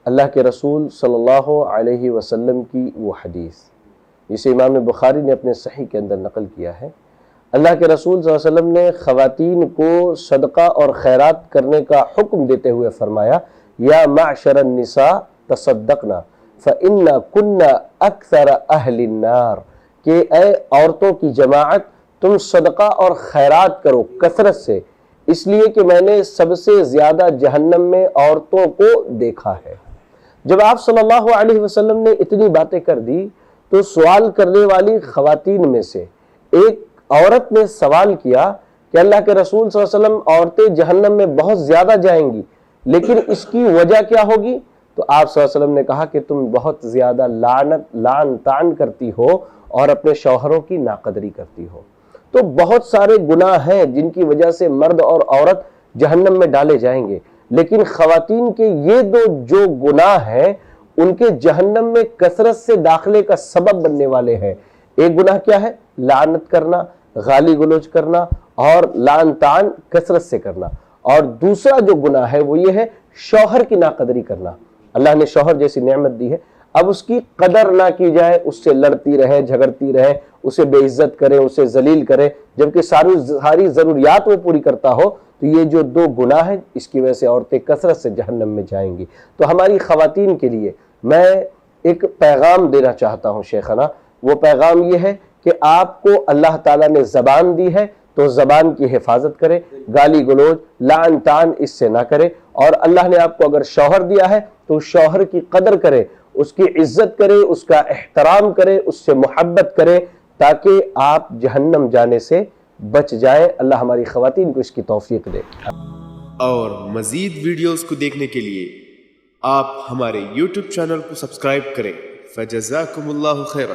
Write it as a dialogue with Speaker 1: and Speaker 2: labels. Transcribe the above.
Speaker 1: اللہ کے رسول صلی اللہ علیہ وسلم کی وہ حدیث جسے امام بخاری نے اپنے صحیح کے اندر نقل کیا ہے۔ اللہ کے رسول صلی اللہ علیہ وسلم نے خواتین کو صدقہ اور خیرات کرنے کا حکم دیتے ہوئے فرمایا، یا معشر النساء تصدقنا فإن كنا اکثر اہل النار، کہ اے عورتوں کی جماعت تم صدقہ اور خیرات کرو کثرت سے، اس لیے کہ میں نے سب سے زیادہ جہنم میں عورتوں کو دیکھا ہے۔ جب آپ صلی اللہ علیہ وسلم نے اتنی باتیں کر دی تو سوال کرنے والی خواتین میں سے ایک عورت نے سوال کیا کہ اللہ کے رسول صلی اللہ علیہ وسلم عورتیں جہنم میں بہت زیادہ جائیں گی، لیکن اس کی وجہ کیا ہوگی؟ تو آپ صلی اللہ علیہ وسلم نے کہا کہ تم بہت زیادہ لعن طعن کرتی ہو اور اپنے شوہروں کی ناقدری کرتی ہو۔ تو بہت سارے گناہ ہیں جن کی وجہ سے مرد اور عورت جہنم میں ڈالے جائیں گے، لیکن خواتین کے یہ دو جو گناہ ہیں ان کے جہنم میں کثرت سے داخلے کا سبب بننے والے ہیں۔ ایک گناہ کیا ہے؟ لعنت کرنا، گالی گلوچ کرنا اور لعن طعن کثرت سے کرنا، اور دوسرا جو گناہ ہے وہ یہ ہے شوہر کی ناقدری کرنا۔ اللہ نے شوہر جیسی نعمت دی ہے، اب اس کی قدر نہ کی جائے، اس سے لڑتی رہے، جھگڑتی رہے، اسے بے عزت کرے، اسے ذلیل کرے، جبکہ ساری ضروریات وہ پوری کرتا ہو، تو یہ جو دو گناہ ہیں اس کی وجہ سے عورتیں کثرت سے جہنم میں جائیں گی۔ تو ہماری خواتین کے لیے میں ایک پیغام دینا چاہتا ہوں شیخنا، وہ پیغام یہ ہے کہ آپ کو اللہ تعالیٰ نے زبان دی ہے تو زبان کی حفاظت کرے، گالی گلوچ لعن طعن اس سے نہ کرے، اور اللہ نے آپ کو اگر شوہر دیا ہے تو شوہر کی قدر کرے، اس کی عزت کرے، اس کا احترام کرے، اس سے محبت کرے، تاکہ آپ جہنم جانے سے بچ جائیں۔ اللہ ہماری خواتین کو اس کی توفیق دے۔
Speaker 2: اور مزید ویڈیوز کو دیکھنے کے لیے آپ ہمارے YouTube چینل کو سبسکرائب کریں۔ فجزاکم اللہ خیرا۔